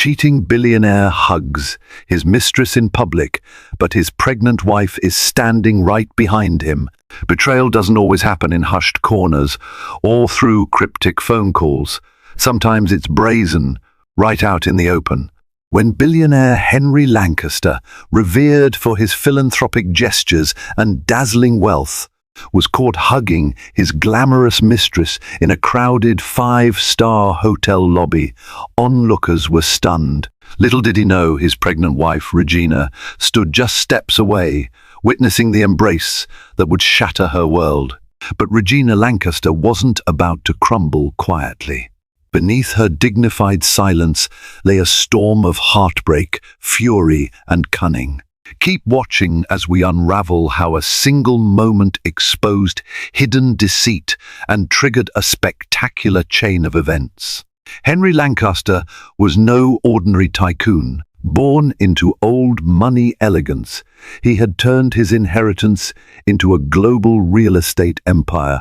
cheating billionaire hugs his mistress in public, but his pregnant wife is standing right behind him. Betrayal doesn't always happen in hushed corners or through cryptic phone calls. Sometimes it's brazen, right out in the open. When billionaire Henry Lancaster, revered for his philanthropic gestures and dazzling wealth, was caught hugging his glamorous mistress in a crowded five-star hotel lobby, onlookers were stunned. Little did he know his pregnant wife, Regina, stood just steps away, witnessing the embrace that would shatter her world. But Regina Lancaster wasn't about to crumble quietly. Beneath her dignified silence lay a storm of heartbreak, fury, and cunning. Keep watching as we unravel how a single moment exposed hidden deceit and triggered a spectacular chain of events. Henry Lancaster was no ordinary tycoon. Born into old money elegance, he had turned his inheritance into a global real estate empire,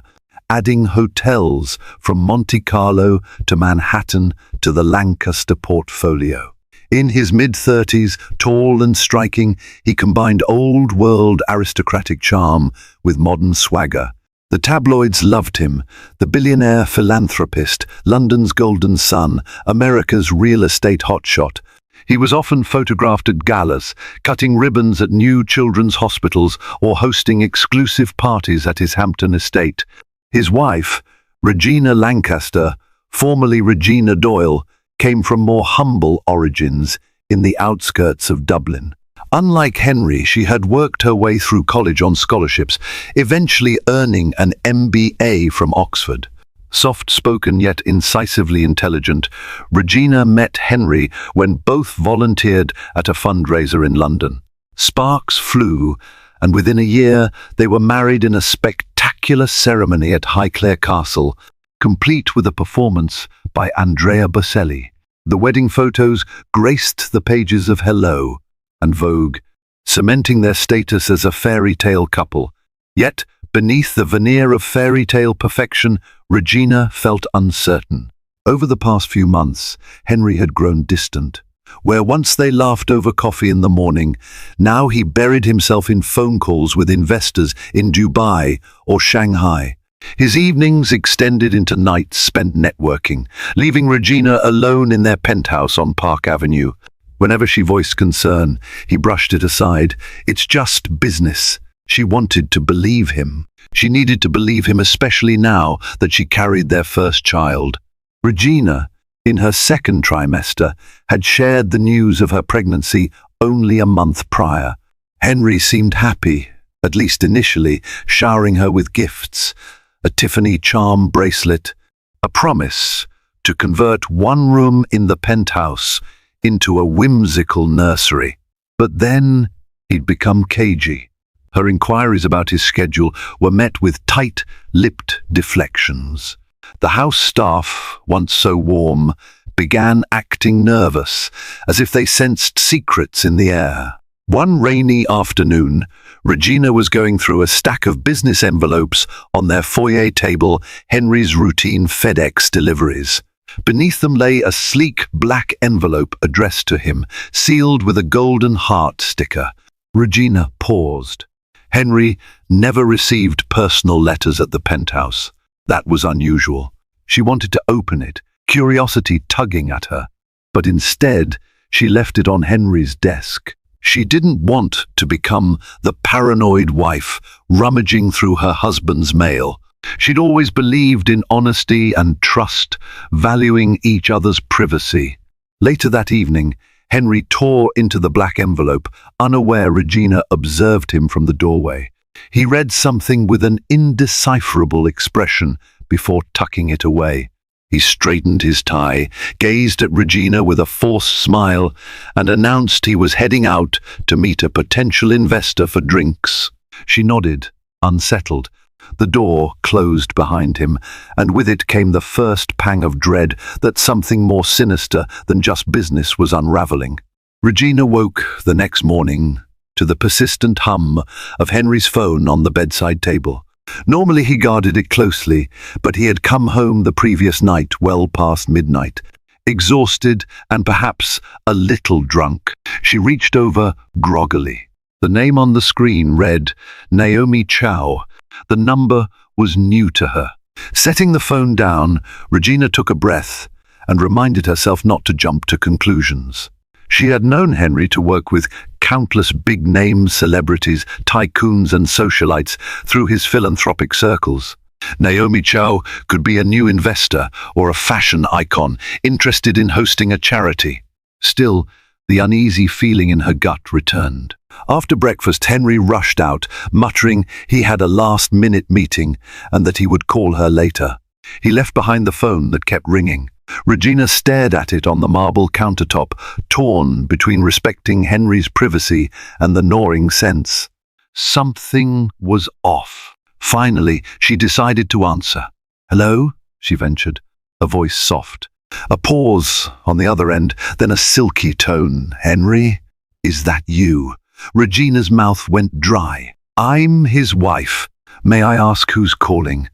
adding hotels from Monte Carlo to Manhattan to the Lancaster portfolio. In his mid-30s, tall and striking, he combined old-world aristocratic charm with modern swagger. The tabloids loved him, the billionaire philanthropist, London's golden son, America's real estate hotshot. He was often photographed at galas, cutting ribbons at new children's hospitals or hosting exclusive parties at his Hampton estate. His wife, Regina Lancaster, formerly Regina Doyle, came from more humble origins in the outskirts of Dublin. Unlike Henry, she had worked her way through college on scholarships, eventually earning an MBA from Oxford. Soft-spoken yet incisively intelligent, Regina met Henry when both volunteered at a fundraiser in London. Sparks flew, and within a year they were married in a spectacular ceremony at Highclere Castle, complete with a performance by Andrea Bocelli. The wedding photos graced the pages of Hello and Vogue, cementing their status as a fairy tale couple. Yet, beneath the veneer of fairy tale perfection, Regina felt uncertain. Over the past few months, Henry had grown distant. Where once they laughed over coffee in the morning, now he buried himself in phone calls with investors in Dubai or Shanghai. His evenings extended into nights spent networking, leaving Regina alone in their penthouse on Park Avenue. Whenever she voiced concern, he brushed it aside. It's just business. She wanted to believe him. She needed to believe him, especially now that she carried their first child. Regina, in her second trimester, had shared the news of her pregnancy only a month prior. Henry seemed happy, at least initially, showering her with gifts, a Tiffany charm bracelet, a promise to convert one room in the penthouse into a whimsical nursery. But then he'd become cagey. Her inquiries about his schedule were met with tight-lipped deflections. The house staff, once so warm, began acting nervous, as if they sensed secrets in the air. One rainy afternoon, Regina was going through a stack of business envelopes on their foyer table, Henry's routine FedEx deliveries. Beneath them lay a sleek black envelope addressed to him, sealed with a golden heart sticker. Regina paused. Henry never received personal letters at the penthouse. That was unusual. She wanted to open it, curiosity tugging at her. But instead, she left it on Henry's desk. She didn't want to become the paranoid wife rummaging through her husband's mail. She'd always believed in honesty and trust, valuing each other's privacy. Later that evening, Henry tore into the black envelope, unaware Regina observed him from the doorway. He read something with an indecipherable expression before tucking it away. He straightened his tie, gazed at Regina with a forced smile, and announced he was heading out to meet a potential investor for drinks. She nodded, unsettled. The door closed behind him, and with it came the first pang of dread that something more sinister than just business was unraveling. Regina woke the next morning to the persistent hum of Henry's phone on the bedside table. Normally he guarded it closely, but he had come home the previous night well past midnight. Exhausted and perhaps a little drunk, she reached over groggily. The name on the screen read Naomi Chow. The number was new to her. Setting the phone down, Regina took a breath and reminded herself not to jump to conclusions. She had known Henry to work with countless big-name celebrities, tycoons and socialites through his philanthropic circles. Naomi Chow could be a new investor or a fashion icon interested in hosting a charity. Still, the uneasy feeling in her gut returned. After breakfast, Henry rushed out, muttering he had a last-minute meeting and that he would call her later. He left behind the phone that kept ringing. Regina stared at it on the marble countertop, torn between respecting Henry's privacy and the gnawing sense. Something was off. Finally, she decided to answer. "Hello?" she ventured, a voice soft. A pause on the other end, then a silky tone. "Henry, is that you?" Regina's mouth went dry. "I'm his wife. May I ask who's calling?"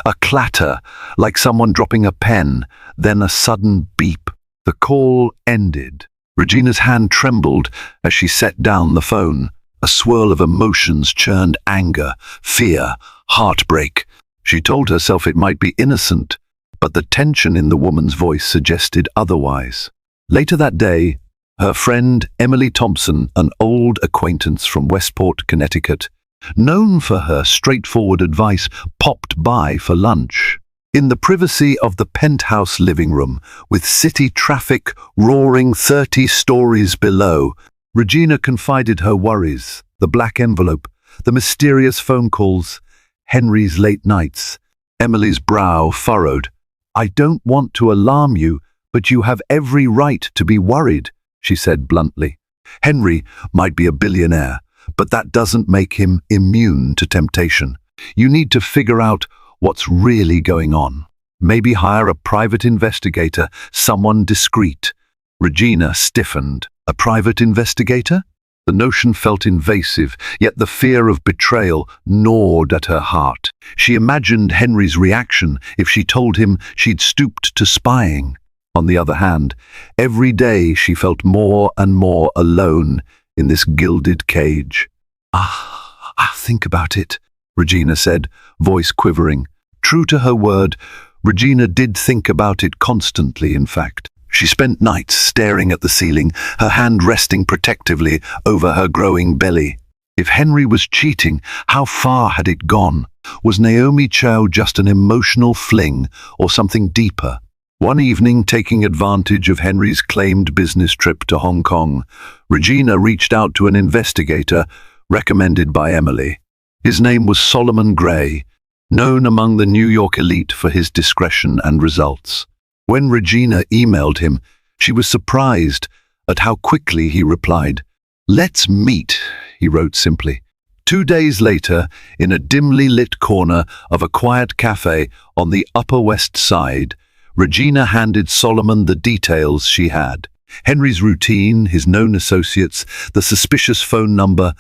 A clatter, like someone dropping a pen, then a sudden beep. The call ended. Regina's hand trembled as she set down the phone. A swirl of emotions churned: anger, fear, heartbreak. She told herself it might be innocent, but the tension in the woman's voice suggested otherwise. Later that day, her friend Emily Thompson, an old acquaintance from Westport, Connecticut, known for her straightforward advice, popped by for lunch. In the privacy of the penthouse living room, with city traffic roaring 30 stories below, Regina confided her worries: the black envelope, the mysterious phone calls, Henry's late nights. Emily's brow furrowed. "I don't want to alarm you, but you have every right to be worried," she said bluntly. "Henry might be a billionaire, but that doesn't make him immune to temptation. You need to figure out what's really going on. Maybe hire a private investigator, someone discreet." Regina stiffened. A private investigator? The notion felt invasive, yet the fear of betrayal gnawed at her heart. She imagined Henry's reaction if she told him she'd stooped to spying. On the other hand, every day she felt more and more alone in this gilded cage. I'll think about it," Regina said, voice quivering. True to her word, Regina did think about it constantly, in fact. She spent nights staring at the ceiling, her hand resting protectively over her growing belly. If Henry was cheating, how far had it gone? Was Naomi Chow just an emotional fling or something deeper? One evening, taking advantage of Henry's claimed business trip to Hong Kong, Regina reached out to an investigator recommended by Emily. His name was Solomon Gray, known among the New York elite for his discretion and results. When Regina emailed him, she was surprised at how quickly he replied. "Let's meet," he wrote simply. 2 days later, in a dimly lit corner of a quiet cafe on the Upper West Side, Regina handed Solomon the details she had. Henry's routine, his known associates, the suspicious phone number,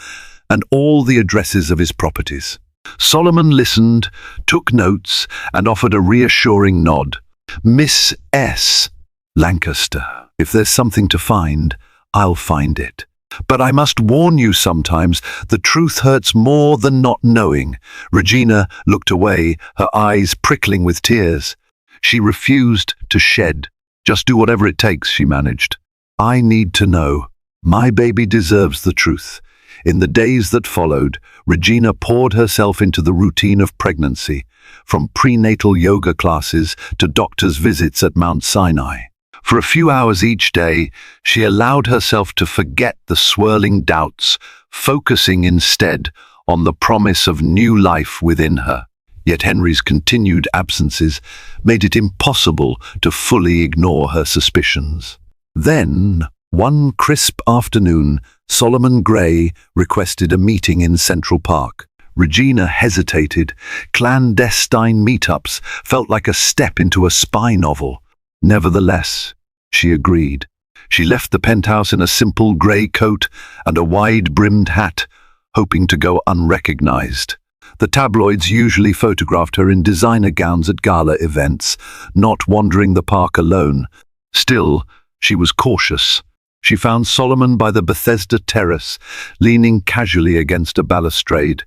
and all the addresses of his properties. Solomon listened, took notes, and offered a reassuring nod. "Miss S. Lancaster, if there's something to find, I'll find it. But I must warn you, sometimes the truth hurts more than not knowing." Regina looked away, her eyes prickling with tears. She refused to shed. "Just do whatever it takes," she managed. "I need to know. My baby deserves the truth." In the days that followed, Regina poured herself into the routine of pregnancy, from prenatal yoga classes to doctor's visits at Mount Sinai. For a few hours each day, she allowed herself to forget the swirling doubts, focusing instead on the promise of new life within her. Yet Henry's continued absences made it impossible to fully ignore her suspicions. Then, one crisp afternoon, Solomon Gray requested a meeting in Central Park. Regina hesitated. Clandestine meetups felt like a step into a spy novel. Nevertheless, she agreed. She left the penthouse in a simple grey coat and a wide-brimmed hat, hoping to go unrecognized. The tabloids usually photographed her in designer gowns at gala events, not wandering the park alone. Still, she was cautious. She found Solomon by the Bethesda terrace, leaning casually against a balustrade.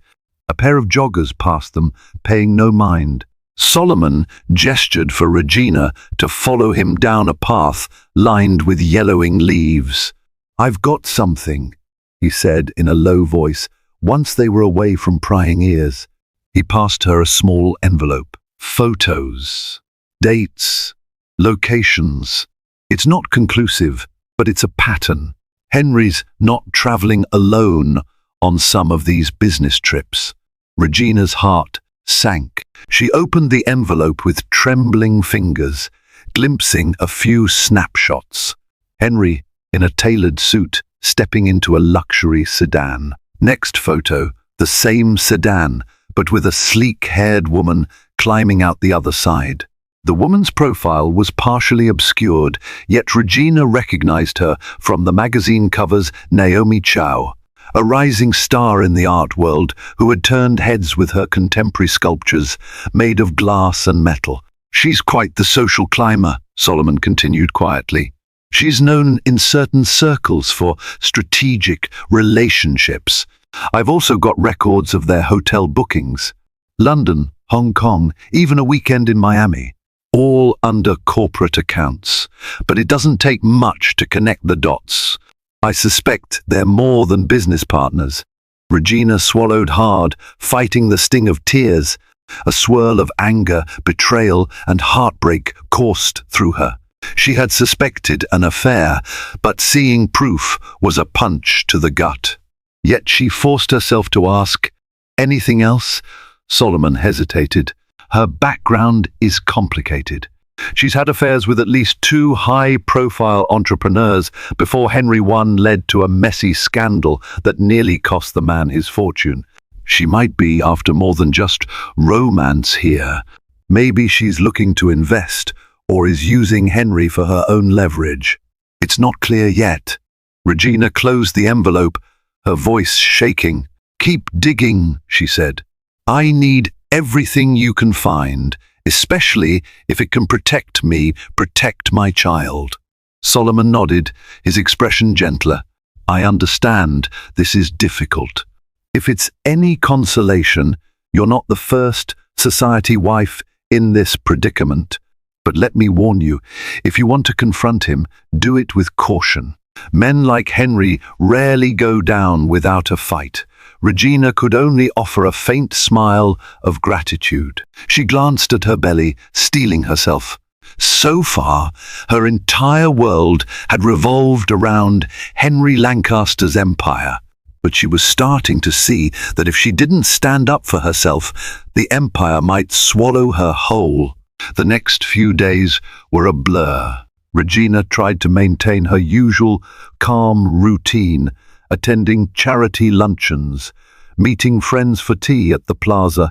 A pair of joggers passed them, paying no mind. Solomon gestured for Regina to follow him down a path lined with yellowing leaves. "I've got something," he said in a low voice, once they were away from prying ears. He passed her a small envelope. Photos, dates, locations. It's not conclusive, but it's a pattern. Henry's not traveling alone on some of these business trips. Regina's heart sank. She opened the envelope with trembling fingers, glimpsing a few snapshots. Henry, in a tailored suit, stepping into a luxury sedan. Next photo, the same sedan, but with a sleek-haired woman climbing out the other side. The woman's profile was partially obscured, yet Regina recognized her from the magazine cover's Naomi Chow, a rising star in the art world who had turned heads with her contemporary sculptures made of glass and metal. "She's quite the social climber," Solomon continued quietly. "She's known in certain circles for strategic relationships. I've also got records of their hotel bookings. London, Hong Kong, even a weekend in Miami. All under corporate accounts. But it doesn't take much to connect the dots. I suspect they're more than business partners." Regina swallowed hard, fighting the sting of tears. A swirl of anger, betrayal, and heartbreak coursed through her. She had suspected an affair, but seeing proof was a punch to the gut. Yet she forced herself to ask, "Anything else?" Solomon hesitated. "Her background is complicated. She's had affairs with at least 2 high-profile entrepreneurs before Henry I led to a messy scandal that nearly cost the man his fortune. She might be after more than just romance here. Maybe she's looking to invest or is using Henry for her own leverage. It's not clear yet." Regina closed the envelope, her voice shaking. "Keep digging," she said. "I need everything you can find, especially if it can protect me, protect my child." Solomon nodded, his expression gentler. "I understand this is difficult. If it's any consolation, you're not the first society wife in this predicament. But let me warn you, if you want to confront him, do it with caution. Men like Henry rarely go down without a fight." Regina could only offer a faint smile of gratitude. She glanced at her belly, steeling herself. So far, her entire world had revolved around Henry Lancaster's empire. But she was starting to see that if she didn't stand up for herself, the empire might swallow her whole. The next few days were a blur. Regina tried to maintain her usual calm routine, attending charity luncheons, meeting friends for tea at the plaza,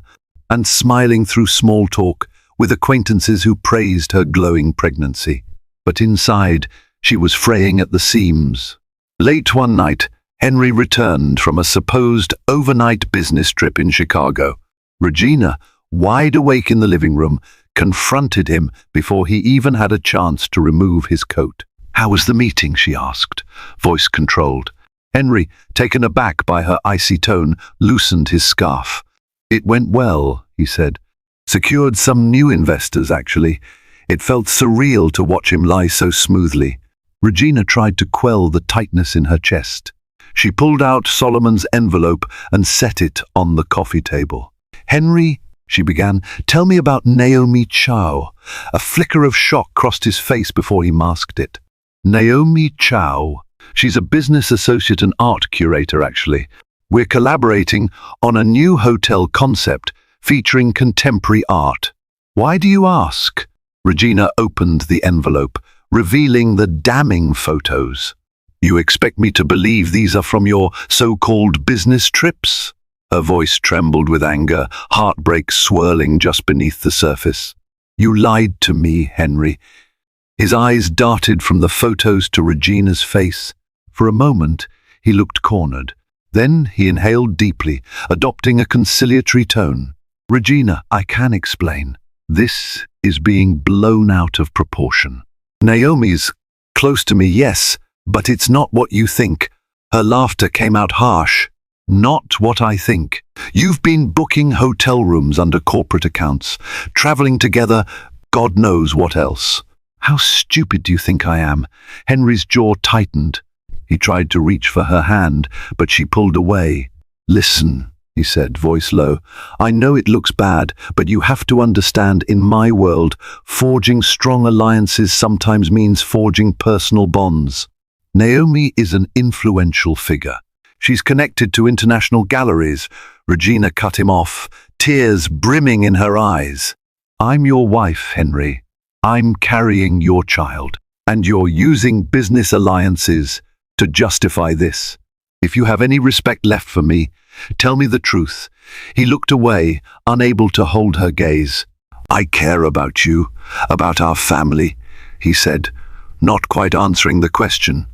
and smiling through small talk with acquaintances who praised her glowing pregnancy. But inside, she was fraying at the seams. Late one night, Henry returned from a supposed overnight business trip in Chicago. Regina, wide awake in the living room, confronted him before he even had a chance to remove his coat. "How was the meeting?" she asked, voice controlled. Henry, taken aback by her icy tone, loosened his scarf. "It went well," he said. "Secured some new investors, actually. It felt surreal to watch him lie so smoothly." Regina tried to quell the tightness in her chest. She pulled out Solomon's envelope and set it on the coffee table. "Henry," she began, "tell me about Naomi Chow." A flicker of shock crossed his face before he masked it. "Naomi Chow. She's a business associate and art curator, actually. We're collaborating on a new hotel concept featuring contemporary art." "Why do you ask?" Regina opened the envelope, revealing the damning photos. "You expect me to believe these are from your so-called business trips?" Her voice trembled with anger, heartbreak swirling just beneath the surface. "You lied to me, Henry." His eyes darted from the photos to Regina's face. For a moment, he looked cornered. Then he inhaled deeply, adopting a conciliatory tone. "Regina, I can explain. This is being blown out of proportion. Naomi's close to me, yes, but it's not what you think. Her laughter came out harsh. Not what I think. You've been booking hotel rooms under corporate accounts, traveling together, God knows what else. How stupid do you think I am? Henry's jaw tightened. He tried to reach for her hand, but she pulled away. Listen, he said, voice low. I know it looks bad, but you have to understand, in my world, forging strong alliances sometimes means forging personal bonds. Naomi is an influential figure. She's connected to international galleries. Regina cut him off, tears brimming in her eyes. I'm your wife, Henry. I'm carrying your child, and you're using business alliances to justify this. If you have any respect left for me, tell me the truth. He looked away, unable to hold her gaze. I care about you, about our family, he said, not quite answering the question.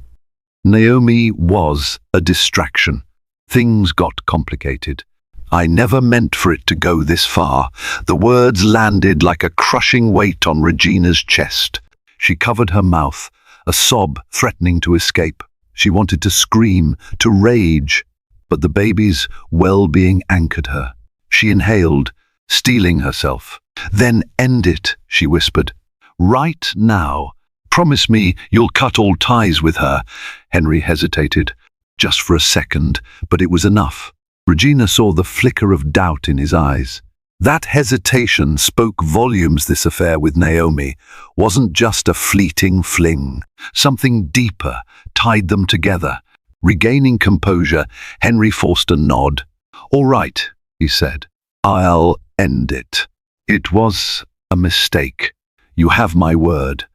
Naomi was a distraction. Things got complicated. I never meant for it to go this far. The words landed like a crushing weight on Regina's chest. She covered her mouth, a sob threatening to escape. She wanted to scream, to rage, but the baby's well-being anchored her. She inhaled, steeling herself. Then end it, she whispered. Right now. Promise me you'll cut all ties with her. Henry hesitated, just for a second, but it was enough. Regina saw the flicker of doubt in his eyes. That hesitation spoke volumes. This affair with Naomi wasn't just a fleeting fling. Something deeper tied them together. Regaining composure, Henry forced a nod. All right, he said. I'll end it. It was a mistake. You have my word.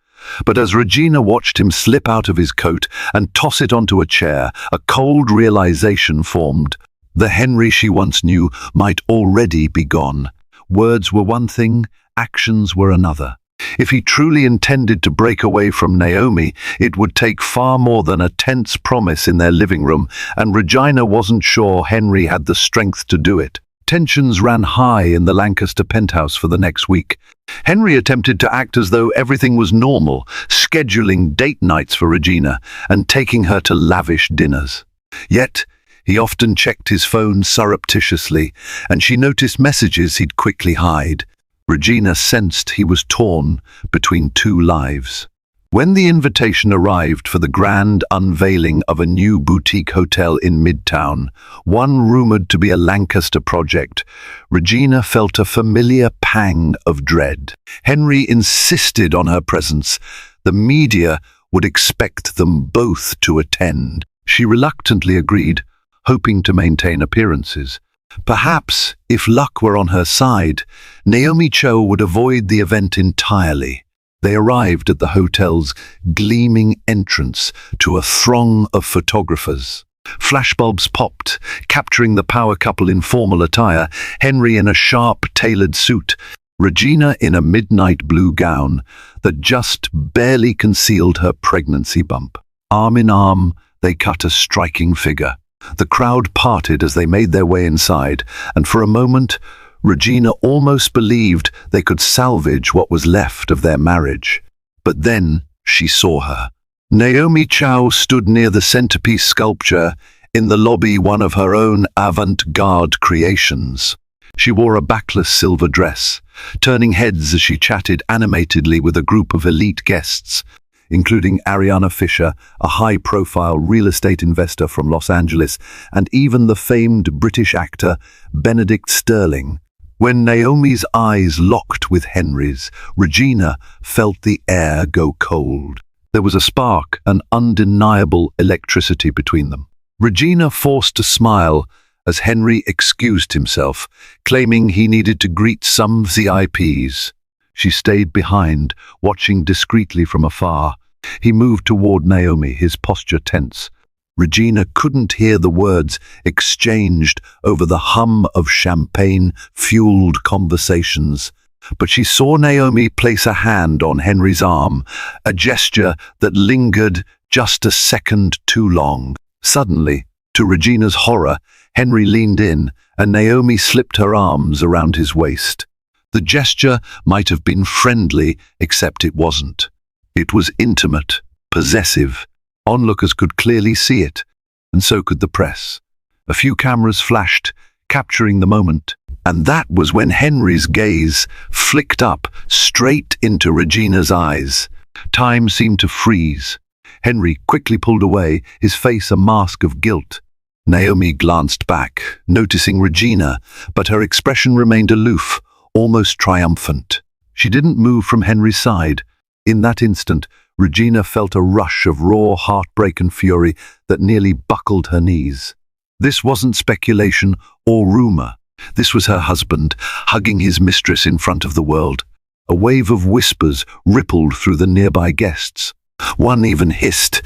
But as Regina watched him slip out of his coat and toss it onto a chair, a cold realization formed. The Henry she once knew might already be gone. Words were one thing, actions were another. If he truly intended to break away from Naomi, it would take far more than a tense promise in their living room, and Regina wasn't sure Henry had the strength to do it. Tensions ran high in the Lancaster penthouse for the next week. Henry attempted to act as though everything was normal, scheduling date nights for Regina and taking her to lavish dinners. Yet, he often checked his phone surreptitiously, and she noticed messages he'd quickly hide. Regina sensed he was torn between two lives. When the invitation arrived for the grand unveiling of a new boutique hotel in Midtown, one rumored to be a Lancaster project, Regina felt a familiar pang of dread. Henry insisted on her presence. The media would expect them both to attend. She reluctantly agreed, hoping to maintain appearances. Perhaps, if luck were on her side, Naomi Cho would avoid the event entirely. They arrived at the hotel's gleaming entrance to a throng of photographers. Flashbulbs popped, capturing the power couple in formal attire, Henry in a sharp, tailored suit, Regina in a midnight blue gown that just barely concealed her pregnancy bump. Arm in arm, they cut a striking figure. The crowd parted as they made their way inside, and for a moment, Regina almost believed they could salvage what was left of their marriage. But then she saw her. Naomi Chow stood near the centerpiece sculpture in the lobby, one of her own avant-garde creations. She wore a backless silver dress, turning heads as she chatted animatedly with a group of elite guests, including Ariana Fisher, a high-profile real estate investor from Los Angeles, and even the famed British actor Benedict Sterling. When Naomi's eyes locked with Henry's, Regina felt the air go cold. There was a spark, an undeniable electricity between them. Regina forced a smile as Henry excused himself, claiming he needed to greet some VIPs. She stayed behind, watching discreetly from afar. He moved toward Naomi, his posture tense. Regina couldn't hear the words exchanged over the hum of champagne-fueled conversations, but she saw Naomi place a hand on Henry's arm, a gesture that lingered just a second too long. Suddenly, to Regina's horror, Henry leaned in, and Naomi slipped her arms around his waist. The gesture might have been friendly, except it wasn't. It was intimate, possessive. Onlookers could clearly see it, and so could the press. A few cameras flashed, capturing the moment. And that was when Henry's gaze flicked up straight into Regina's eyes. Time seemed to freeze. Henry quickly pulled away, his face a mask of guilt. Naomi glanced back, noticing Regina, but her expression remained aloof, almost triumphant. She didn't move from Henry's side. In that instant, Regina felt a rush of raw heartbreak and fury that nearly buckled her knees. This wasn't speculation or rumor. This was her husband, hugging his mistress in front of the world. A wave of whispers rippled through the nearby guests. One even hissed,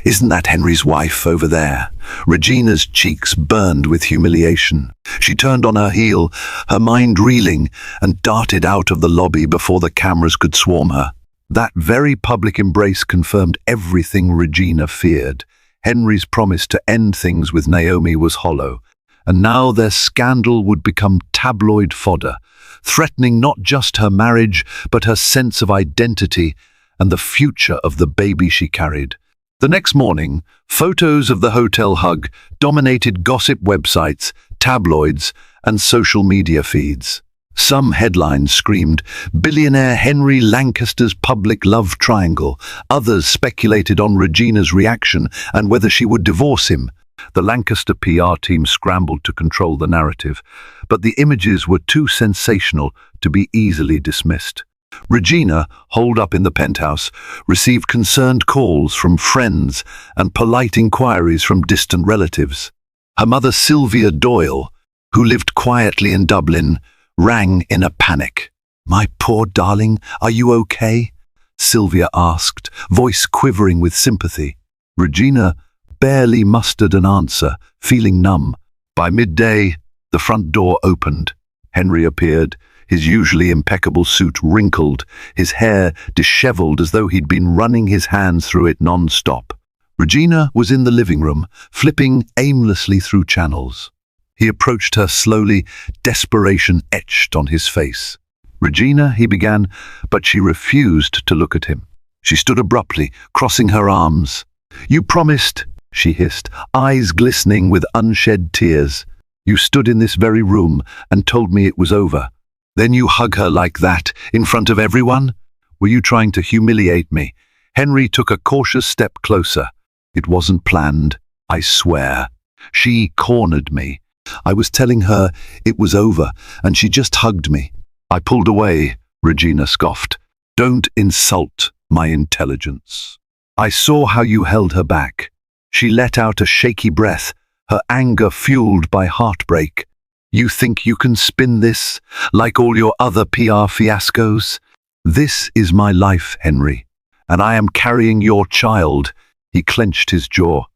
"Isn't that Henry's wife over there?" Regina's cheeks burned with humiliation. She turned on her heel, her mind reeling, and darted out of the lobby before the cameras could swarm her. That very public embrace confirmed everything Regina feared. Henry's promise to end things with Naomi was hollow, and now their scandal would become tabloid fodder, threatening not just her marriage, but her sense of identity and the future of the baby she carried. The next morning, photos of the hotel hug dominated gossip websites, tabloids, and social media feeds. Some headlines screamed, "Billionaire Henry Lancaster's public love triangle." Others speculated on Regina's reaction and whether she would divorce him. The Lancaster PR team scrambled to control the narrative, but the images were too sensational to be easily dismissed. Regina, holed up in the penthouse, received concerned calls from friends and polite inquiries from distant relatives. Her mother, Sylvia Doyle, who lived quietly in Dublin, rang in a panic. "My poor darling, are you okay?" Sylvia asked, voice quivering with sympathy. Regina barely mustered an answer, feeling numb. By midday, the front door opened. Henry appeared, his usually impeccable suit wrinkled, his hair disheveled as though he'd been running his hands through it non-stop. Regina was in the living room, flipping aimlessly through channels. He approached her slowly, desperation etched on his face. "Regina," he began, but she refused to look at him. She stood abruptly, crossing her arms. "You promised," she hissed, eyes glistening with unshed tears. "You stood in this very room and told me it was over. Then you hug her like that, in front of everyone? Were you trying to humiliate me?" Henry took a cautious step closer. "It wasn't planned, I swear. She cornered me. I was telling her it was over, and she just hugged me." "I pulled away," Regina scoffed. "Don't insult my intelligence." "I saw how you held her back." She let out a shaky breath, her anger fueled by heartbreak. "You think you can spin this, like all your other PR fiascos? This is my life, Henry, and I am carrying your child." He clenched his jaw.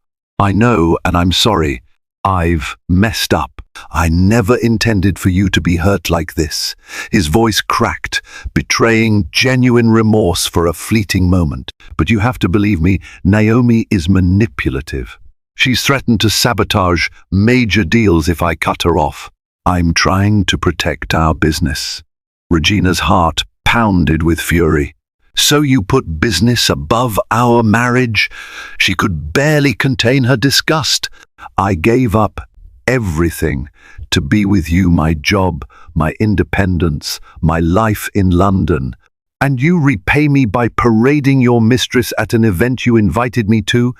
"I know, and I'm sorry. I've messed up. I never intended for you to be hurt like this." His voice cracked, betraying genuine remorse for a fleeting moment. "But you have to believe me, Naomi is manipulative. She's threatened to sabotage major deals if I cut her off. I'm trying to protect our business." Regina's heart pounded with fury. "So you put business above our marriage?" She could barely contain her disgust. "I gave up everything to be with you, my job, my independence, my life in London. And you repay me by parading your mistress at an event you invited me to?"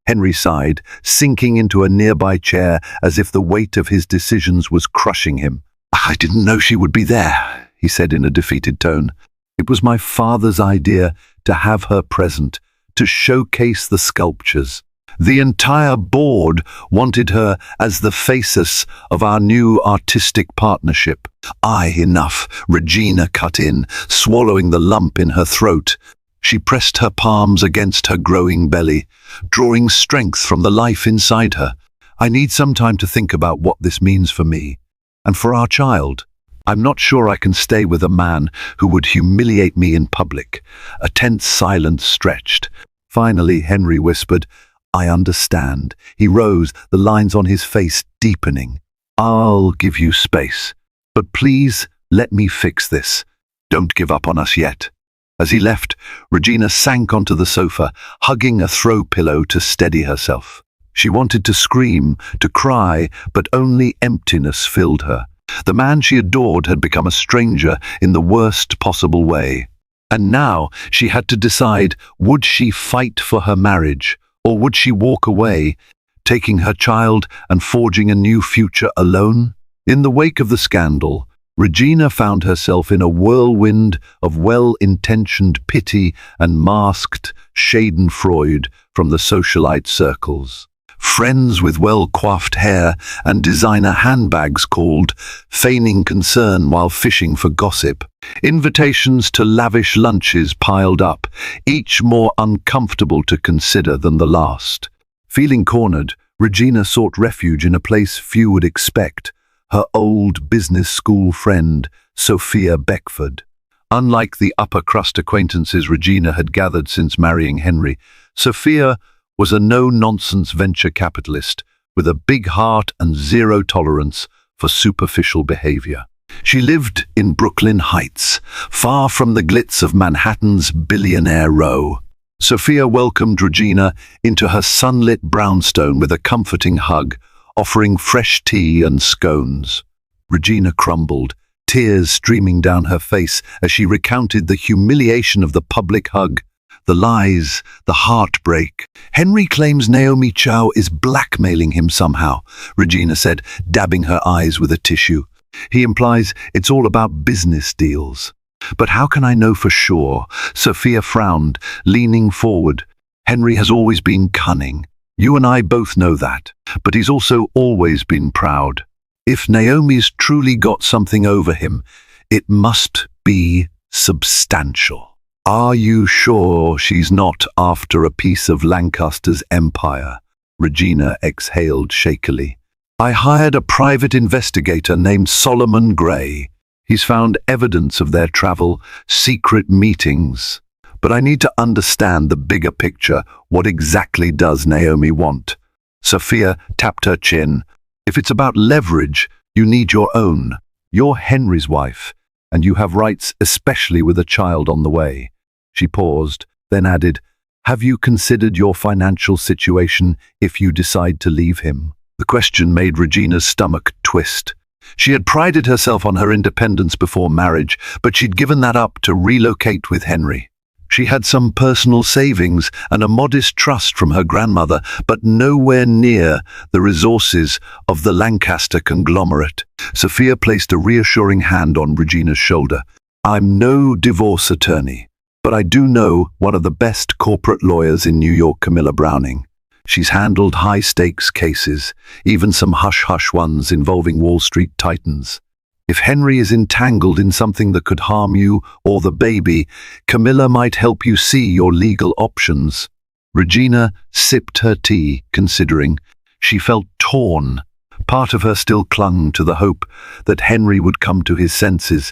Henry sighed, sinking into a nearby chair as if the weight of his decisions was crushing him. "I didn't know she would be there," he said in a defeated tone. "It was my father's idea to have her present, to showcase the sculptures. The entire board wanted her as the faces of our new artistic partnership." Enough," Regina cut in, swallowing the lump in her throat. She pressed her palms against her growing belly, drawing strength from the life inside her. "I need some time to think about what this means for me, and for our child. I'm not sure I can stay with a man who would humiliate me in public." A tense silence stretched. Finally, Henry whispered, "I understand." He rose, the lines on his face deepening. "I'll give you space, but please let me fix this. Don't give up on us yet." As he left, Regina sank onto the sofa, hugging a throw pillow to steady herself. She wanted to scream, to cry, but only emptiness filled her. The man she adored had become a stranger in the worst possible way. And now she had to decide, would she fight for her marriage, or would she walk away, taking her child and forging a new future alone? In the wake of the scandal, Regina found herself in a whirlwind of well-intentioned pity and masked schadenfreude from the socialite circles. Friends with well-coiffed hair and designer handbags called, feigning concern while fishing for gossip. Invitations to lavish lunches piled up, each more uncomfortable to consider than the last. Feeling cornered, Regina sought refuge in a place few would expect, her old business school friend, Sophia Beckford. Unlike the upper-crust acquaintances Regina had gathered since marrying Henry, Sophia was a no-nonsense venture capitalist with a big heart and zero tolerance for superficial behavior. She lived in Brooklyn Heights, far from the glitz of Manhattan's Billionaire Row. Sophia welcomed Regina into her sunlit brownstone with a comforting hug, offering fresh tea and scones. Regina crumbled, tears streaming down her face as she recounted the humiliation of the public hug, the lies, the heartbreak. "Henry claims Naomi Chow is blackmailing him somehow," Regina said, dabbing her eyes with a tissue. "He implies it's all about business deals." "But how can I know for sure?" Sophia frowned, leaning forward. "Henry has always been cunning. You and I both know that. But he's also always been proud. If Naomi's truly got something over him, it must be substantial." "Are you sure she's not after a piece of Lancaster's empire?" Regina exhaled shakily. "I hired a private investigator named Solomon Gray. He's found evidence of their travel, secret meetings. But I need to understand the bigger picture. What exactly does Naomi want?" Sophia tapped her chin. "If it's about leverage, you need your own. You're Henry's wife, and you have rights, especially with a child on the way." She paused, then added, "Have you considered your financial situation if you decide to leave him?" The question made Regina's stomach twist. She had prided herself on her independence before marriage, but she'd given that up to relocate with Henry. She had some personal savings and a modest trust from her grandmother, but nowhere near the resources of the Lancaster conglomerate. Sophia placed a reassuring hand on Regina's shoulder. "I'm no divorce attorney, but I do know one of the best corporate lawyers in New York, Camilla Browning. She's handled high-stakes cases, even some hush-hush ones involving Wall Street titans. If Henry is entangled in something that could harm you or the baby, Camilla might help you see your legal options." Regina sipped her tea, considering. She felt torn. Part of her still clung to the hope that Henry would come to his senses,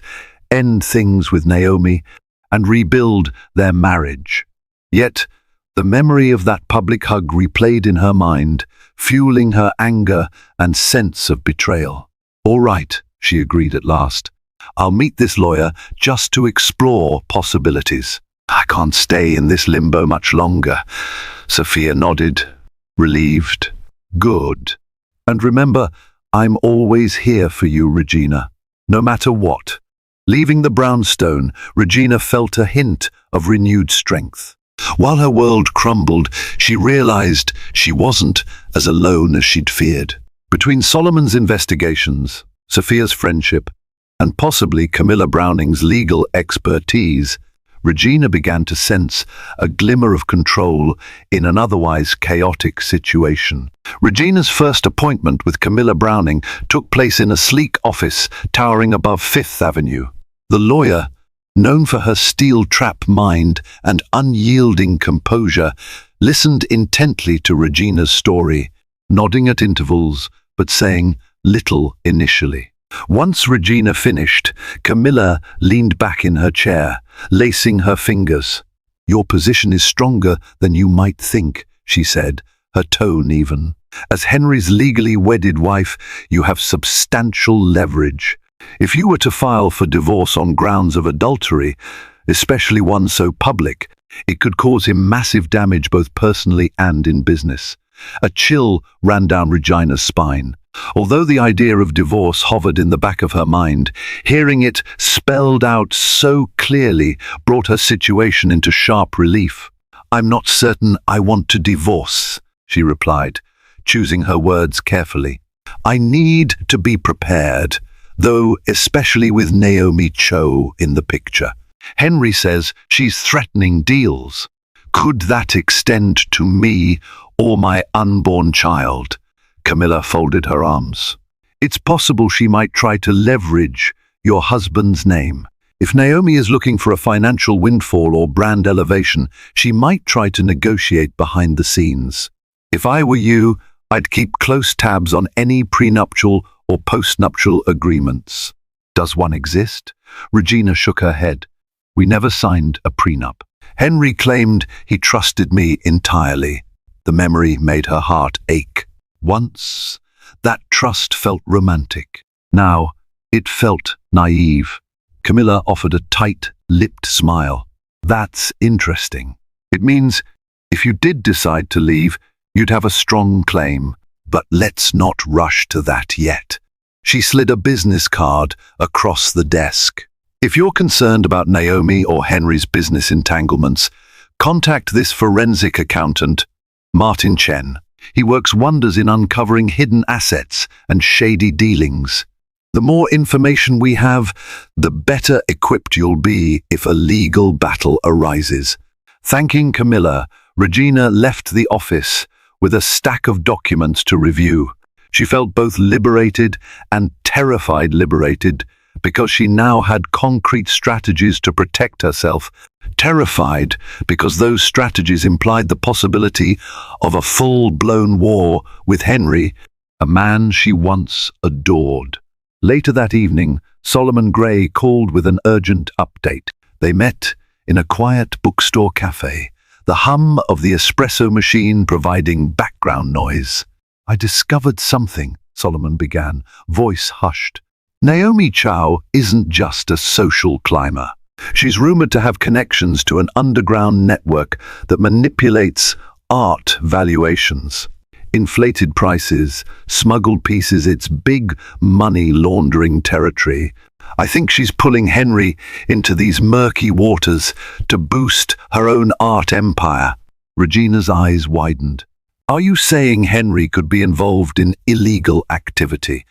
end things with Naomi, and rebuild their marriage. Yet, the memory of that public hug replayed in her mind, fueling her anger and sense of betrayal. "All right," she agreed at last. "I'll meet this lawyer just to explore possibilities. I can't stay in this limbo much longer." Sophia nodded, relieved. "Good. And remember, I'm always here for you, Regina, no matter what." Leaving the brownstone, Regina felt a hint of renewed strength. While her world crumbled, she realized she wasn't as alone as she'd feared. Between Solomon's investigations, Sophia's friendship, and possibly Camilla Browning's legal expertise, Regina began to sense a glimmer of control in an otherwise chaotic situation. Regina's first appointment with Camilla Browning took place in a sleek office towering above Fifth Avenue. The lawyer, known for her steel-trap mind and unyielding composure, listened intently to Regina's story, nodding at intervals, but saying little initially. Once Regina finished, Camilla leaned back in her chair, lacing her fingers. "Your position is stronger than you might think," she said, her tone even. "As Henry's legally wedded wife, you have substantial leverage. If you were to file for divorce on grounds of adultery, especially one so public. It could cause him massive damage both personally and in business. A chill ran down Regina's spine. Although the idea of divorce hovered in the back of her mind, hearing it spelled out so clearly brought her situation into sharp relief. "I'm not certain I want to divorce," she replied, choosing her words carefully. "I need to be prepared, though especially with Naomi Cho in the picture. Henry says she's threatening deals. Could that extend to me or my unborn child?" Camilla folded her arms. "It's possible she might try to leverage your husband's name. If Naomi is looking for a financial windfall or brand elevation, she might try to negotiate behind the scenes. If I were you, I'd keep close tabs on any prenuptial or postnuptial agreements." "Does one exist?" Regina shook her head. "We never signed a prenup. Henry claimed he trusted me entirely." The memory made her heart ache. Once, that trust felt romantic. Now, it felt naive. Camilla offered a tight-lipped smile. "That's interesting. It means if you did decide to leave, you'd have a strong claim. But let's not rush to that yet." She slid a business card across the desk. "If you're concerned about Naomi or Henry's business entanglements, contact this forensic accountant, Martin Chen. He works wonders in uncovering hidden assets and shady dealings. The more information we have, the better equipped you'll be if a legal battle arises." Thanking Camilla, Regina left the office with a stack of documents to review. She felt both liberated and terrified liberated because she now had concrete strategies to protect herself. Terrified because those strategies implied the possibility of a full-blown war with Henry, a man she once adored. Later that evening, Solomon Gray called with an urgent update. They met in a quiet bookstore cafe, the hum of the espresso machine providing background noise. "I discovered something," Solomon began, voice hushed. "Naomi Chow isn't just a social climber. She's rumored to have connections to an underground network that manipulates art valuations. Inflated prices, smuggled pieces, it's big money laundering territory. I think she's pulling Henry into these murky waters to boost her own art empire." Regina's eyes widened. "Are you saying Henry could be involved in illegal activity?"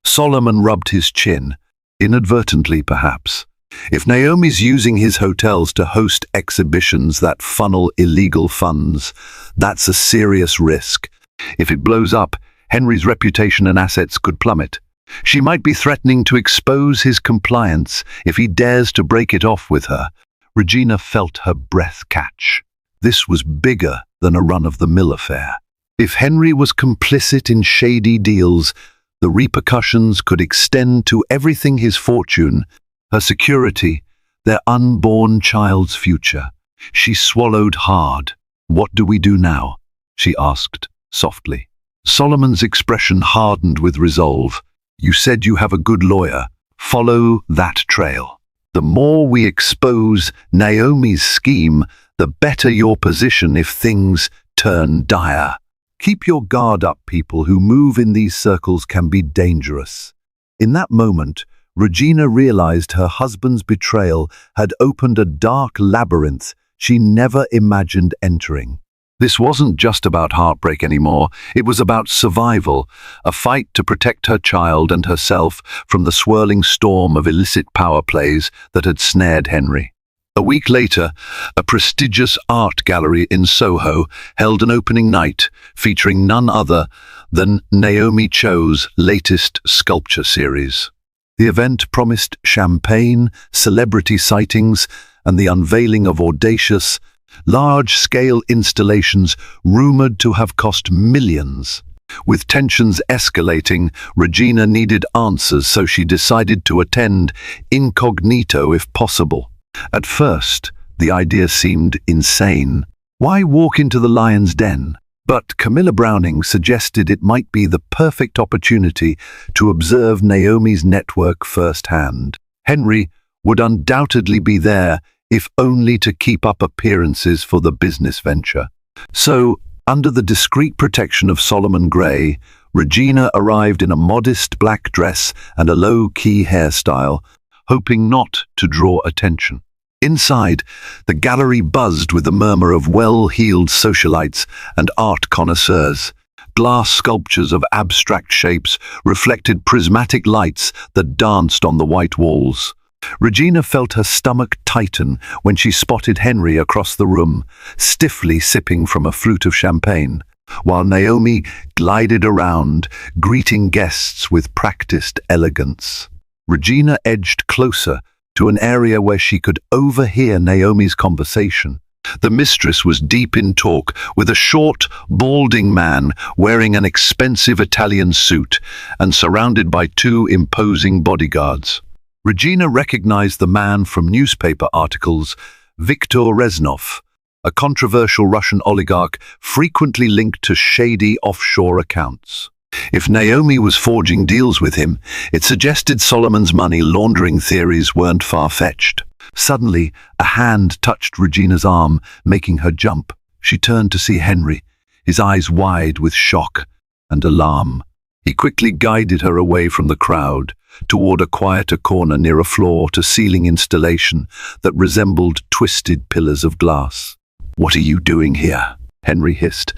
Solomon rubbed his chin, inadvertently perhaps. "If Naomi's using his hotels to host exhibitions that funnel illegal funds, that's a serious risk. If it blows up, Henry's reputation and assets could plummet. She might be threatening to expose his compliance if he dares to break it off with her." Regina felt her breath catch. This was bigger than a run-of-the-mill affair. If Henry was complicit in shady deals, the repercussions could extend to everything: his fortune, her security, their unborn child's future. She swallowed hard. "What do we do now?" she asked softly. Solomon's expression hardened with resolve. "You said you have a good lawyer. Follow that trail. The more we expose Naomi's scheme, the better your position if things turn dire. Keep your guard up. People who move in these circles can be dangerous." In that moment, Regina realized her husband's betrayal had opened a dark labyrinth she never imagined entering. This wasn't just about heartbreak anymore. It was about survival, a fight to protect her child and herself from the swirling storm of illicit power plays that had snared Henry. A week later, a prestigious art gallery in Soho held an opening night featuring none other than Naomi Cho's latest sculpture series. The event promised champagne, celebrity sightings, and the unveiling of audacious, large-scale installations rumored to have cost millions. With tensions escalating, Regina needed answers, so she decided to attend incognito if possible. At first, the idea seemed insane. Why walk into the lion's den? But Camilla Browning suggested it might be the perfect opportunity to observe Naomi's network firsthand. Henry would undoubtedly be there if only to keep up appearances for the business venture. So, under the discreet protection of Solomon Gray, Regina arrived in a modest black dress and a low-key hairstyle, hoping not to draw attention. Inside, the gallery buzzed with the murmur of well-heeled socialites and art connoisseurs. Glass sculptures of abstract shapes reflected prismatic lights that danced on the white walls. Regina felt her stomach tighten when she spotted Henry across the room, stiffly sipping from a flute of champagne, while Naomi glided around, greeting guests with practiced elegance. Regina edged closer to an area where she could overhear Naomi's conversation. The mistress was deep in talk with a short, balding man wearing an expensive Italian suit and surrounded by two imposing bodyguards. Regina recognized the man from newspaper articles, Viktor Reznov, a controversial Russian oligarch frequently linked to shady offshore accounts. If Naomi was forging deals with him, it suggested Solomon's money laundering theories weren't far-fetched. Suddenly, a hand touched Regina's arm, making her jump. She turned to see Henry, his eyes wide with shock and alarm. He quickly guided her away from the crowd, toward a quieter corner near a floor-to-ceiling installation that resembled twisted pillars of glass. "What are you doing here?" Henry hissed,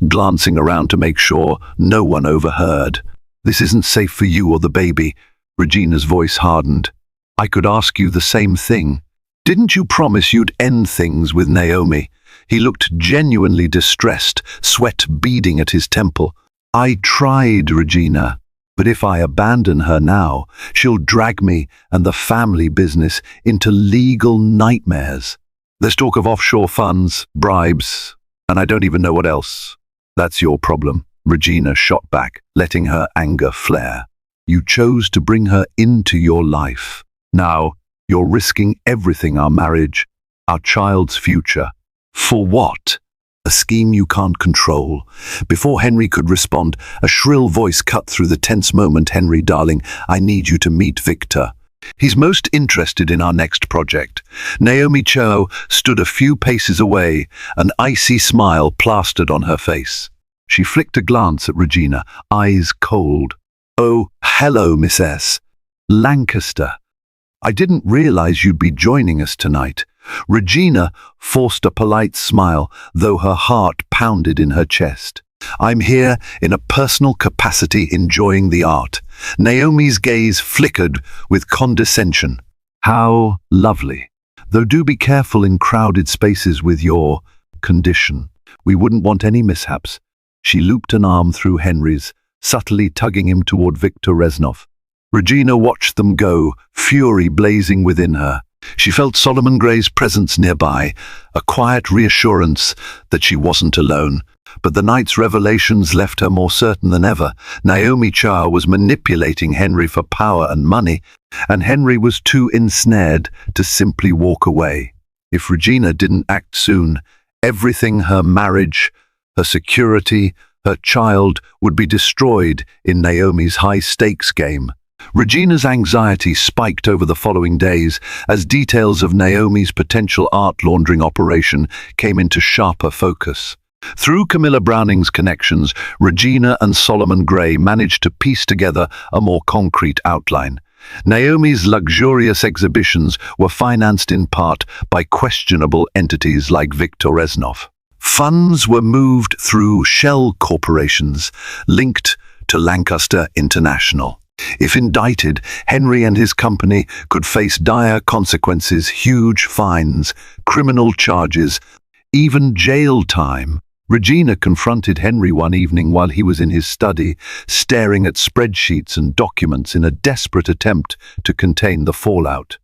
glancing around to make sure no one overheard. "This isn't safe for you or the baby." Regina's voice hardened. "I could ask you the same thing. Didn't you promise you'd end things with Naomi?" He looked genuinely distressed, sweat beading at his temple. "I tried, Regina, but if I abandon her now, she'll drag me and the family business into legal nightmares. There's talk of offshore funds, bribes, and I don't even know what else." "That's your problem," Regina shot back, letting her anger flare. "You chose to bring her into your life. Now, you're risking everything: our marriage, our child's future. For what? A scheme you can't control." Before Henry could respond, a shrill voice cut through the tense moment. "Henry, darling, I need you to meet Victor. He's most interested in our next project." Naomi Cho stood a few paces away, an icy smile plastered on her face. She flicked a glance at Regina, eyes cold. "Oh, hello, Miss S. Lancaster. I didn't realize you'd be joining us tonight." Regina forced a polite smile, though her heart pounded in her chest. "I'm here in a personal capacity, enjoying the art." Naomi's gaze flickered with condescension. "How lovely. Though do be careful in crowded spaces with your condition. We wouldn't want any mishaps." She looped an arm through Henry's, subtly tugging him toward Viktor Reznov. Regina watched them go, fury blazing within her. She felt Solomon Gray's presence nearby, a quiet reassurance that she wasn't alone. But the night's revelations left her more certain than ever. Naomi Cho was manipulating Henry for power and money, and Henry was too ensnared to simply walk away. If Regina didn't act soon, everything: her marriage, her security, her child would be destroyed in Naomi's high-stakes game. Regina's anxiety spiked over the following days as details of Naomi's potential art laundering operation came into sharper focus. Through Camilla Browning's connections, Regina and Solomon Gray managed to piece together a more concrete outline. Naomi's luxurious exhibitions were financed in part by questionable entities like Viktor Reznov. Funds were moved through shell corporations linked to Lancaster International. If indicted, Henry and his company could face dire consequences: huge fines, criminal charges, even jail time. Regina confronted Henry one evening while he was in his study, staring at spreadsheets and documents in a desperate attempt to contain the fallout.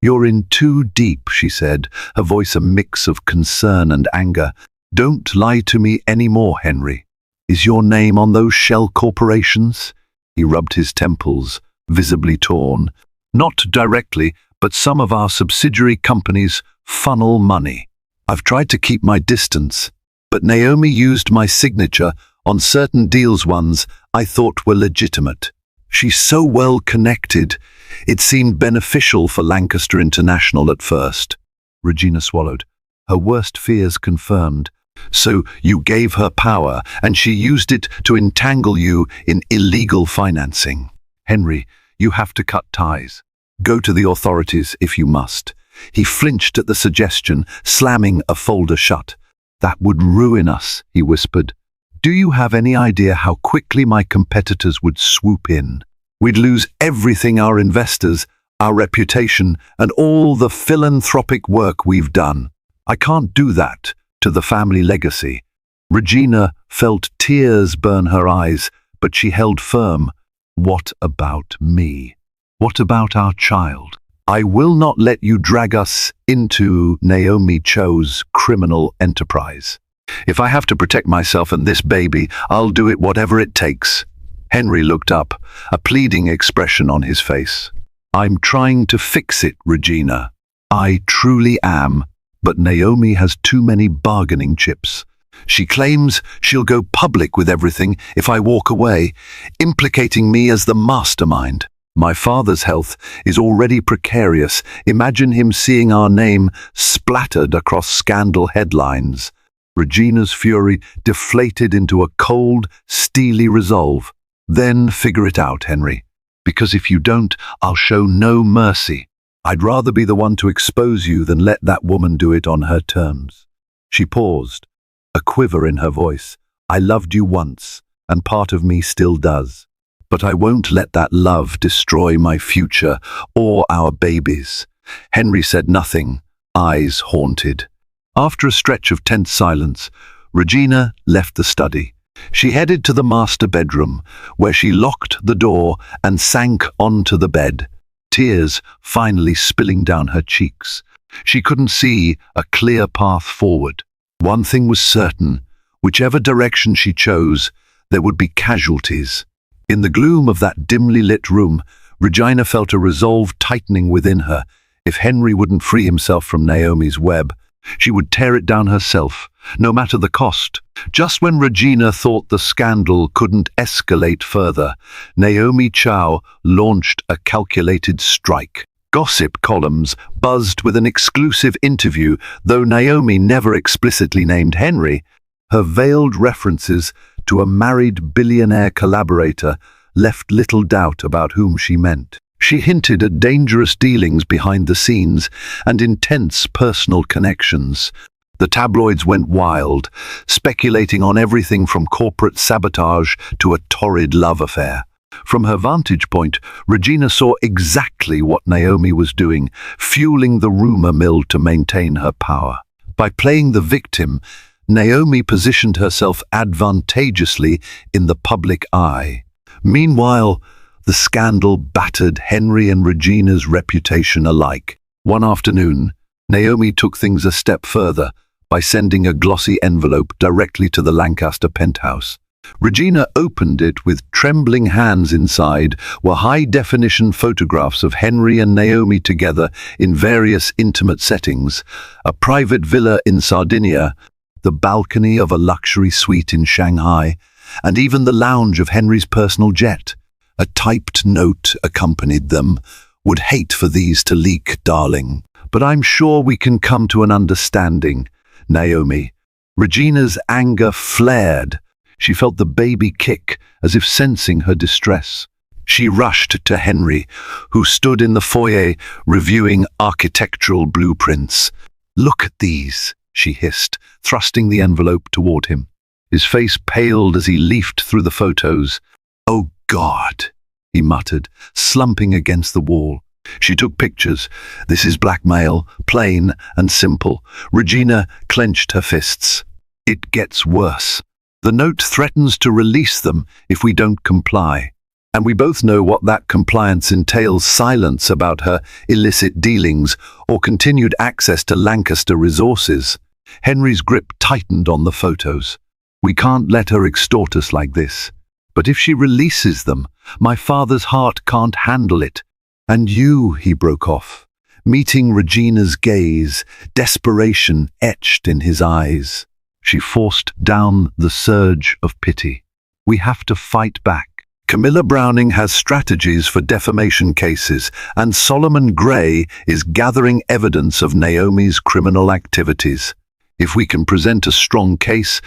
"You're in too deep," she said, her voice a mix of concern and anger. "Don't lie to me anymore, Henry. Is your name on those shell corporations?" He rubbed his temples, visibly torn. "Not directly, but some of our subsidiary companies funnel money. I've tried to keep my distance, but Naomi used my signature on certain deals, ones I thought were legitimate. She's so well connected. It seemed beneficial for Lancaster International at first. Regina swallowed. Her worst fears confirmed. So you gave her power, and she used it to entangle you in illegal financing. Henry, you have to cut ties. Go to the authorities if you must. He flinched at the suggestion, slamming a folder shut. That would ruin us, he whispered. Do you have any idea how quickly my competitors would swoop in? We'd lose everything, our investors, our reputation, and all the philanthropic work we've done. I can't do that to the family legacy. Regina felt tears burn her eyes, but she held firm. What about me? What about our child? I will not let you drag us into Naomi Cho's criminal enterprise. If I have to protect myself and this baby, I'll do it whatever it takes. Henry looked up, a pleading expression on his face. I'm trying to fix it, Regina. I truly am, but Naomi has too many bargaining chips. She claims she'll go public with everything if I walk away, implicating me as the mastermind. My father's health is already precarious. Imagine him seeing our name splattered across scandal headlines. Regina's fury deflated into a cold, steely resolve. Then figure it out, Henry. Because if you don't, I'll show no mercy. I'd rather be the one to expose you than let that woman do it on her terms. She paused, a quiver in her voice. I loved you once, and part of me still does. But I won't let that love destroy my future or our babies. Henry said nothing, eyes haunted. After a stretch of tense silence, Regina left the study. She headed to the master bedroom, where she locked the door and sank onto the bed, tears finally spilling down her cheeks. She couldn't see a clear path forward. One thing was certain, whichever direction she chose, there would be casualties. In the gloom of that dimly lit room, Regina felt a resolve tightening within her. If Henry wouldn't free himself from Naomi's web, she would tear it down herself, no matter the cost. Just when Regina thought the scandal couldn't escalate further, Naomi Cho launched a calculated strike. Gossip columns buzzed with an exclusive interview, though Naomi never explicitly named Henry. Her veiled references to a married billionaire collaborator left little doubt about whom she meant. She hinted at dangerous dealings behind the scenes and intense personal connections. The tabloids went wild, speculating on everything from corporate sabotage to a torrid love affair. From her vantage point, Regina saw exactly what Naomi was doing, fueling the rumor mill to maintain her power. By playing the victim, Naomi positioned herself advantageously in the public eye. Meanwhile, the scandal battered Henry and Regina's reputation alike. One afternoon, Naomi took things a step further by sending a glossy envelope directly to the Lancaster penthouse. Regina opened it with trembling hands. Inside were high-definition photographs of Henry and Naomi together in various intimate settings: a private villa in Sardinia, the balcony of a luxury suite in Shanghai, and even the lounge of Henry's personal jet. A typed note accompanied them. Would hate for these to leak, darling. But I'm sure we can come to an understanding, Naomi. Regina's anger flared. She felt the baby kick, as if sensing her distress. She rushed to Henry, who stood in the foyer reviewing architectural blueprints. Look at these, she hissed, thrusting the envelope toward him. His face paled as he leafed through the photos. Oh, God, he muttered, slumping against the wall. She took pictures. This is blackmail, plain and simple. Regina clenched her fists. It gets worse. The note threatens to release them if we don't comply. And we both know what that compliance entails: silence about her illicit dealings or continued access to Lancaster resources. Henry's grip tightened on the photos. We can't let her extort us like this. But if she releases them, my father's heart can't handle it. And you, he broke off, meeting Regina's gaze, desperation etched in his eyes. She forced down the surge of pity. We have to fight back. Camilla Browning has strategies for defamation cases, and Solomon Gray is gathering evidence of Naomi's criminal activities. If we can present a strong case,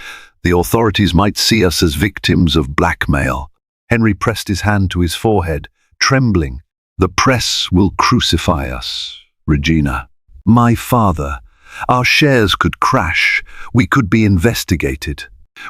the authorities might see us as victims of blackmail. Henry pressed his hand to his forehead, trembling. The press will crucify us, Regina. My father. Our shares could crash. We could be investigated.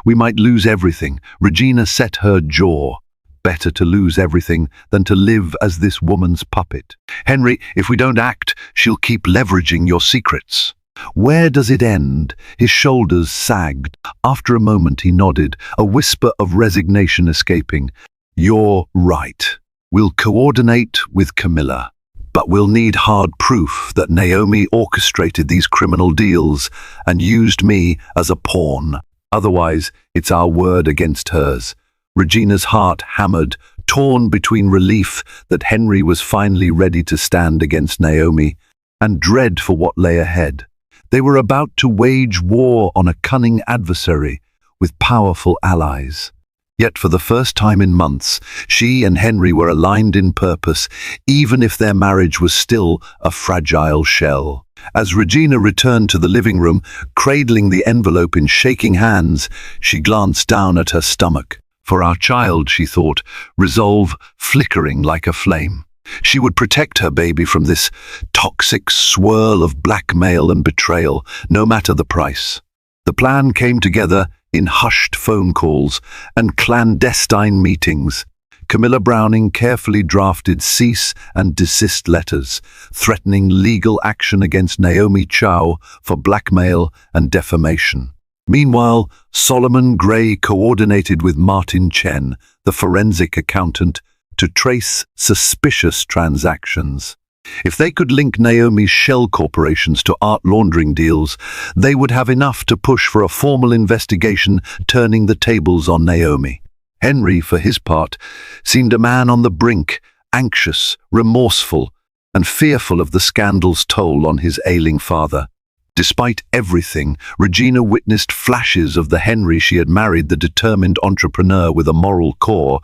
We might lose everything. Regina set her jaw. Better to lose everything than to live as this woman's puppet. Henry, if we don't act, she'll keep leveraging your secrets. Where does it end? His shoulders sagged. After a moment he nodded, a whisper of resignation escaping. You're right. We'll coordinate with Camilla. But we'll need hard proof that Naomi orchestrated these criminal deals and used me as a pawn. Otherwise, it's our word against hers. Regina's heart hammered, torn between relief that Henry was finally ready to stand against Naomi and dread for what lay ahead. They were about to wage war on a cunning adversary with powerful allies. Yet for the first time in months, she and Henry were aligned in purpose, even if their marriage was still a fragile shell. As Regina returned to the living room, cradling the envelope in shaking hands, she glanced down at her stomach. For our child, she thought, resolve flickering like a flame. She would protect her baby from this toxic swirl of blackmail and betrayal, no matter the price. The plan came together in hushed phone calls and clandestine meetings. Camilla Browning carefully drafted cease and desist letters, threatening legal action against Naomi Chow for blackmail and defamation. Meanwhile, Solomon Gray coordinated with Martin Chen, the forensic accountant, to trace suspicious transactions. If they could link Naomi's shell corporations to art laundering deals, they would have enough to push for a formal investigation turning the tables on Naomi. Henry, for his part, seemed a man on the brink, anxious, remorseful, and fearful of the scandal's toll on his ailing father. Despite everything, Regina witnessed flashes of the Henry she had married, the determined entrepreneur with a moral core,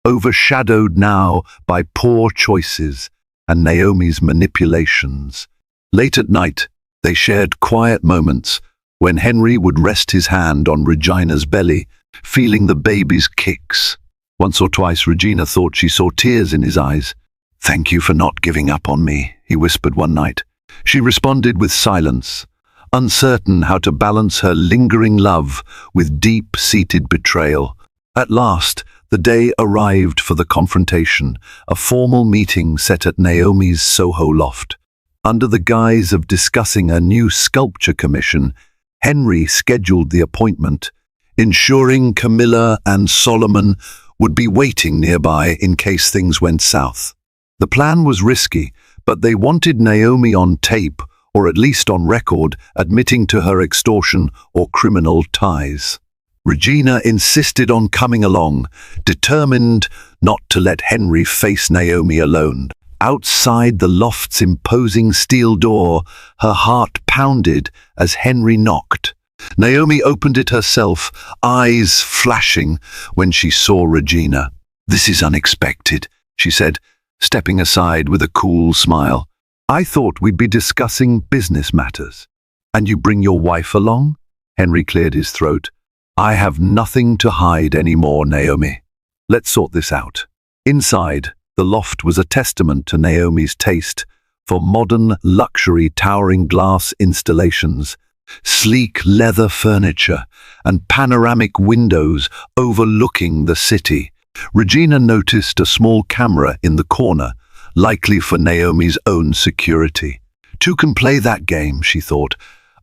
overshadowed now by poor choices and Naomi's manipulations. Late at night, they shared quiet moments when Henry would rest his hand on Regina's belly, feeling the baby's kicks. Once or twice Regina thought she saw tears in his eyes. "Thank you for not giving up on me," he whispered one night. She responded with silence, uncertain how to balance her lingering love with deep-seated betrayal. At last, the day arrived for the confrontation, a formal meeting set at Naomi's Soho loft. Under the guise of discussing a new sculpture commission, Henry scheduled the appointment, ensuring Camilla and Solomon would be waiting nearby in case things went south. The plan was risky, but they wanted Naomi on tape, or at least on record, admitting to her extortion or criminal ties. Regina insisted on coming along, determined not to let Henry face Naomi alone. Outside the loft's imposing steel door, her heart pounded as Henry knocked. Naomi opened it herself, eyes flashing when she saw Regina. "This is unexpected," she said, stepping aside with a cool smile. "I thought we'd be discussing business matters." "And you bring your wife along?" Henry cleared his throat. "I have nothing to hide anymore, Naomi. Let's sort this out." Inside, the loft was a testament to Naomi's taste for modern luxury towering glass installations, sleek leather furniture, and panoramic windows overlooking the city. Regina noticed a small camera in the corner, likely for Naomi's own security. Two can play that game, she thought,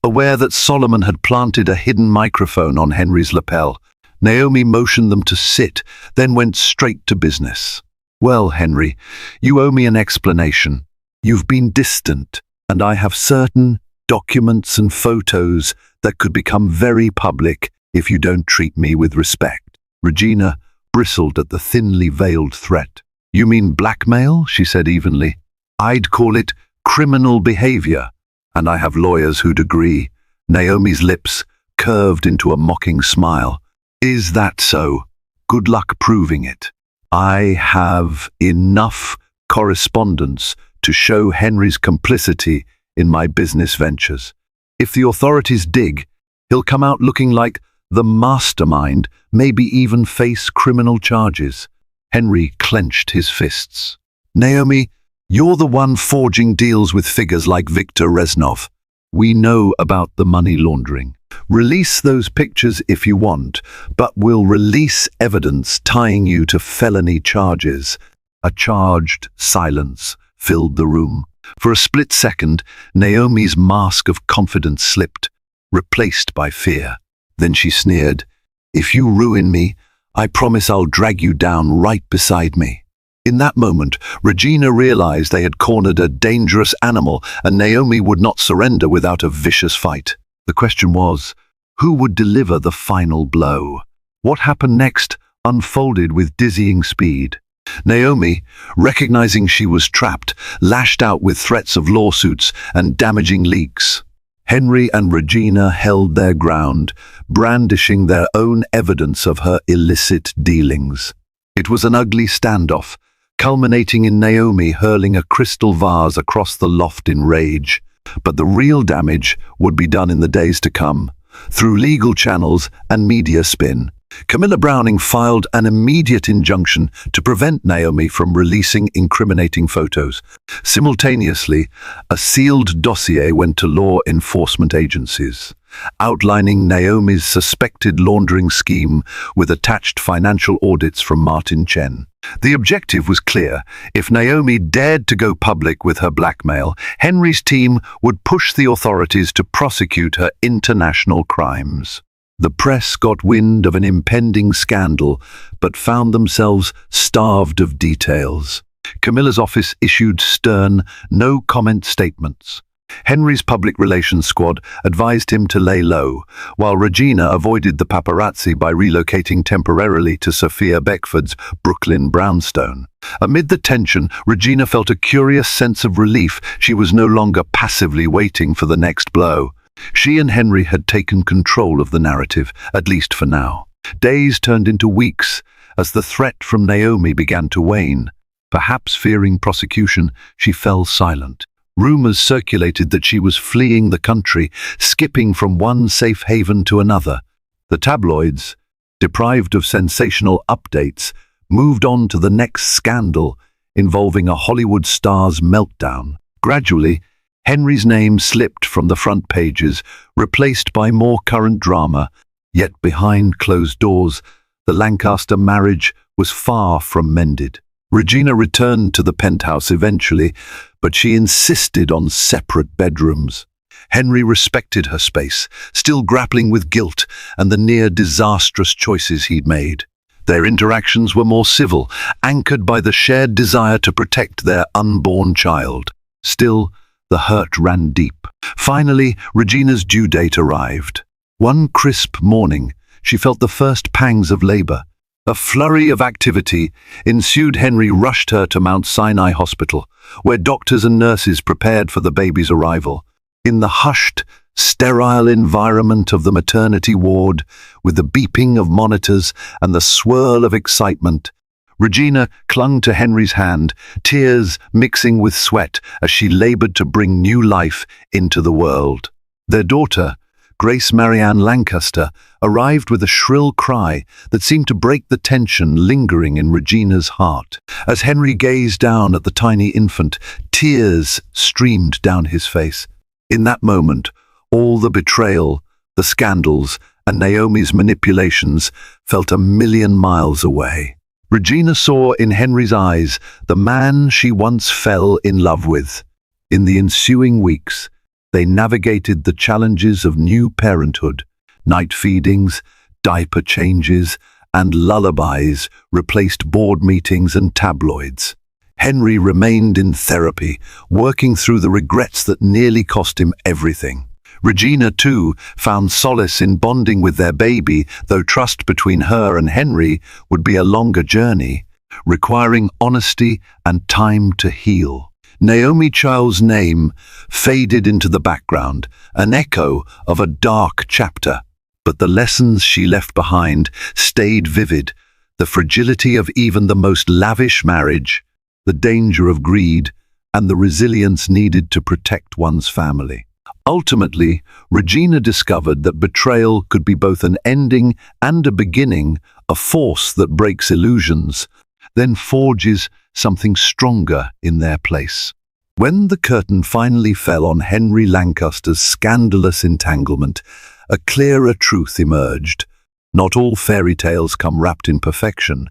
aware that Solomon had planted a hidden microphone on Henry's lapel. Naomi motioned them to sit, then went straight to business. "Well, Henry, you owe me an explanation. You've been distant, and I have certain documents and photos that could become very public if you don't treat me with respect." Regina bristled at the thinly veiled threat. "You mean blackmail?" she said evenly. "I'd call it criminal behavior, and I have lawyers who'd agree." Naomi's lips curved into a mocking smile. "Is that so? Good luck proving it." I have enough correspondence to show Henry's complicity in my business ventures. If the authorities dig, he'll come out looking like the mastermind, maybe even face criminal charges. Henry clenched his fists. Naomi, you're the one forging deals with figures like Viktor Reznov. We know about the money laundering. Release those pictures if you want, but we'll release evidence tying you to felony charges. A charged silence filled the room. For a split second, Naomi's mask of confidence slipped, replaced by fear. Then she sneered, "If you ruin me, I promise I'll drag you down right beside me." In that moment, Regina realized they had cornered a dangerous animal, and Naomi would not surrender without a vicious fight. The question was, who would deliver the final blow? What happened next unfolded with dizzying speed. Naomi, recognizing she was trapped, lashed out with threats of lawsuits and damaging leaks. Henry and Regina held their ground, brandishing their own evidence of her illicit dealings. It was an ugly standoff, culminating in Naomi hurling a crystal vase across the loft in rage. But the real damage would be done in the days to come, through legal channels and media spin. Camilla Browning filed an immediate injunction to prevent Naomi from releasing incriminating photos. Simultaneously, a sealed dossier went to law enforcement agencies, outlining Naomi's suspected laundering scheme with attached financial audits from Martin Chen. The objective was clear. If Naomi dared to go public with her blackmail, Henry's team would push the authorities to prosecute her international crimes. The press got wind of an impending scandal, but found themselves starved of details. Camilla's office issued stern, no-comment statements. Henry's public relations squad advised him to lay low, while Regina avoided the paparazzi by relocating temporarily to Sophia Beckford's Brooklyn brownstone. Amid the tension, Regina felt a curious sense of relief. She was no longer passively waiting for the next blow. She and Henry had taken control of the narrative, at least for now. Days turned into weeks as the threat from Naomi began to wane. Perhaps fearing prosecution, she fell silent. Rumors circulated that she was fleeing the country, skipping from one safe haven to another. The tabloids, deprived of sensational updates, moved on to the next scandal involving a Hollywood star's meltdown. Gradually, Henry's name slipped from the front pages, replaced by more current drama. Yet behind closed doors, the Lancaster marriage was far from mended. Regina returned to the penthouse eventually, but she insisted on separate bedrooms. Henry respected her space, still grappling with guilt and the near-disastrous choices he'd made. Their interactions were more civil, anchored by the shared desire to protect their unborn child. Still, the hurt ran deep. Finally, Regina's due date arrived. One crisp morning, she felt the first pangs of labor. A flurry of activity ensued. Henry rushed her to Mount Sinai Hospital, where doctors and nurses prepared for the baby's arrival. In the hushed, sterile environment of the maternity ward, with the beeping of monitors and the swirl of excitement, Regina clung to Henry's hand, tears mixing with sweat as she labored to bring new life into the world. Their daughter, Grace Marianne Lancaster, arrived with a shrill cry that seemed to break the tension lingering in Regina's heart. As Henry gazed down at the tiny infant, tears streamed down his face. In that moment, all the betrayal, the scandals, and Naomi's manipulations felt a million miles away. Regina saw in Henry's eyes the man she once fell in love with. In the ensuing weeks, they navigated the challenges of new parenthood. Night feedings, diaper changes, and lullabies replaced board meetings and tabloids. Henry remained in therapy, working through the regrets that nearly cost him everything. Regina, too, found solace in bonding with their baby, though trust between her and Henry would be a longer journey, requiring honesty and time to heal. Naomi Child's name faded into the background, an echo of a dark chapter, but the lessons she left behind stayed vivid. the fragility of even the most lavish marriage, the danger of greed, and the resilience needed to protect one's family. Ultimately, Regina discovered that betrayal could be both an ending and a beginning, a force that breaks illusions, then forges something stronger in their place. When the curtain finally fell on Henry Lancaster's scandalous entanglement, a clearer truth emerged. Not all fairy tales come wrapped in perfection,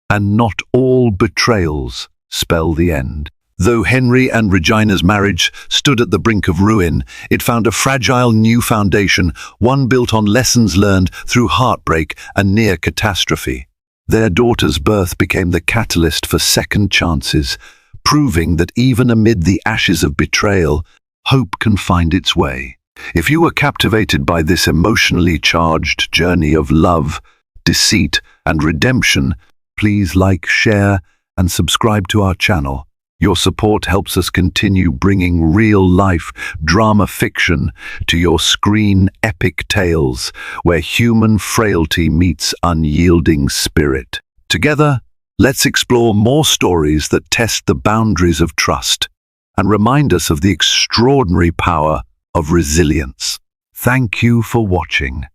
and not all betrayals spell the end. Though Henry and Regina's marriage stood at the brink of ruin, it found a fragile new foundation, one built on lessons learned through heartbreak and near catastrophe. Their daughter's birth became the catalyst for second chances, proving that even amid the ashes of betrayal, hope can find its way. If you were captivated by this emotionally charged journey of love, deceit, and redemption, please like, share, and subscribe to our channel. Your support helps us continue bringing real-life drama fiction to your screen epic tales where human frailty meets unyielding spirit. Together, let's explore more stories that test the boundaries of trust and remind us of the extraordinary power of resilience. Thank you for watching.